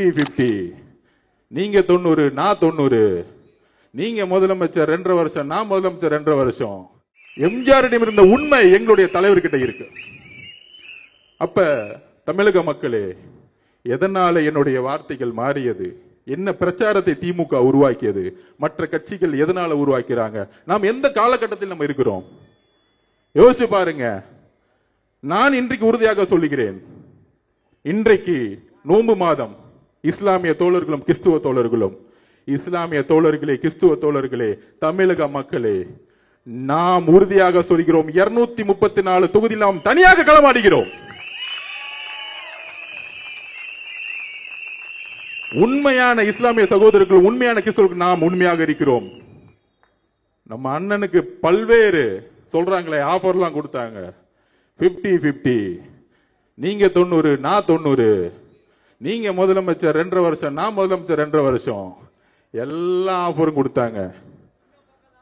50-50. நீங்க 90, நான் 90. நீங்க முதலமைச்சர் 2.5 வருஷம், நான் முதலமைச்சர் 2.5 வருஷம். எம்ஜிஆரிடம் இருந்த உண்மை எங்களுடைய தலைவர்கிட்ட இருக்கு. அப்ப தமிழக மக்களே, எதனால என்னுடைய வார்த்தைகள் மாறியது? என்ன பிரச்சாரத்தை திமுக உருவாக்கியது? மற்ற கட்சிகள் எதனால உருவாக்கிறாங்க? நாம் எந்த காலகட்டத்தில் நம்ம இருக்கிறோம் யோசிச்சு பாருங்க. நான் இன்றைக்கு உறுதியாக சொல்லுகிறேன், இன்றைக்கு நோன்பு மாதம். இஸ்லாமிய தோழர்களும் கிறிஸ்துவ தோழர்களும், இஸ்லாமிய தோழர்களே, கிறிஸ்துவ தோழர்களே, தமிழக மக்களே, நாம் உறுதியாக சொல்கிறோம், 234 தொகுதியில் நாம் தனியாக களமாடுகிறோம். உண்மையான இஸ்லாமிய சகோதரர்கள், உண்மையான கிறிஸ்தவர்கள் நாம் உண்மையாக இருக்கிறோம். நம்ம அண்ணனுக்கு பல்வேறு சொல்றாங்களே ஆஃபர்லாம் கொடுத்தாங்க. 50-50, நீங்க 90, நான் 90. நீங்க முதலமைச்சர் 2.5 வருஷம், நான் முதலமைச்சர் 2.5 வருஷம். எல்லா ஆஃபரும் கொடுத்தாங்க.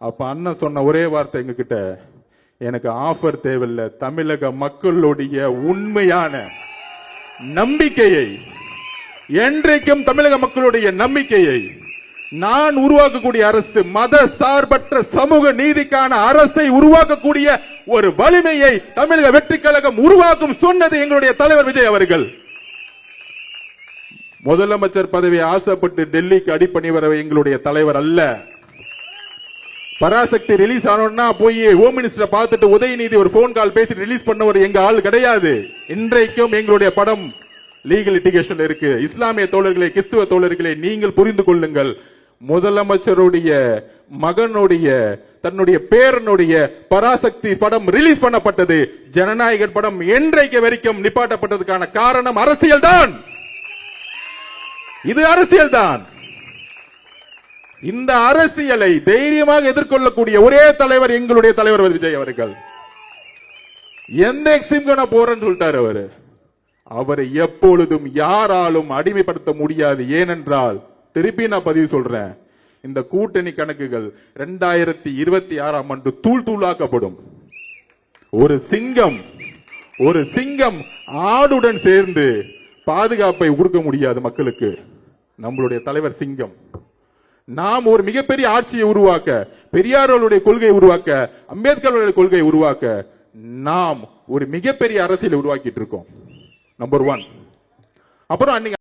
அப்ப அண்ணன் சொன்ன ஒரே வார்த்தை எங்க கிட்ட, எனக்கு ஆஃபர் தேவையில்லை, தமிழக மக்களுடைய உண்மையான நம்பிக்கையை, என்றைக்கும் தமிழக மக்களுடைய நம்பிக்கையை, நான் உருவாக்கக்கூடிய அரசு, மத சார்பற்ற சமூக நீதிக்கான அரசை உருவாக்கக்கூடிய ஒரு வலிமையை தமிழக வெற்றி கழகம் உருவாக்கும் சொன்னது எங்களுடைய தலைவர் விஜய் அவர்கள். முதலமைச்சர் பதவியை ஆசைப்பட்டு டெல்லிக்கு அடிப்பணி வர எங்களுடைய தலைவர் அல்ல. பராசக்தி ரிலீஸ் ஆனோம்னா போய் ஹோம் மினிஸ்டரை பார்த்துட்டு உதயநிதி ஒரு போன் கால் பேசி ரிலீஸ் பண்ணவர் எங்க ஆள் கிடையாது. இன்றைக்கும் எங்களுடைய படம் லீகல் லிட்டிகேஷன் இருக்கு. இஸ்லாமிய தோழர்களே, கிறிஸ்துவ தோழர்களே, நீங்கள் புரிந்து கொள்ளுங்கள். முதலமைச்சருடைய மகனுடைய, தன்னுடைய பேரனுடைய பராசக்தி படம் ரிலீஸ் பண்ணப்பட்டது. ஜனநாயக படம் என்றைக்கு வரைக்கும் நிப்பாட்டப்பட்டதுக்கான காரணம் அரசியல் தான். இது அரசியல் தான். இந்த அரசியலை தைரியமாக எதிர்கொள்ளக்கூடிய ஒரே தலைவர் எங்களுடைய தலைவர் விஜய் அவர்கள். எந்த எக்ஸ்ட்ரீம் நான் போறேன்னு சொல்லிட்டாரு அவரு. அவரை எப்பொழுதும் யாராலும் அடிமைப்படுத்த முடியாது. ஏனென்றால், திருப்பி நான் பதிவு சொல்றேன், இந்த கூட்டணி கணக்குகள் 2026ஆம் ஆண்டு தூள் தூளாக்கப்படும். ஒரு சிங்கம் ஆடுடன் சேர்ந்து பாதுகாப்பை கொடுக்க முடியாது மக்களுக்கு. நம்மளுடைய தலைவர் சிங்கம். நாம் ஒரு மிகப்பெரிய ஆட்சியை உருவாக்க, பெரியார்களுடைய கொள்கையை உருவாக்க, அம்பேத்கருடைய கொள்கையை உருவாக்க, நாம் ஒரு மிகப்பெரிய அரசியலை உருவாக்கிட்டு இருக்கோம். நம்பர் 1. அப்புறம்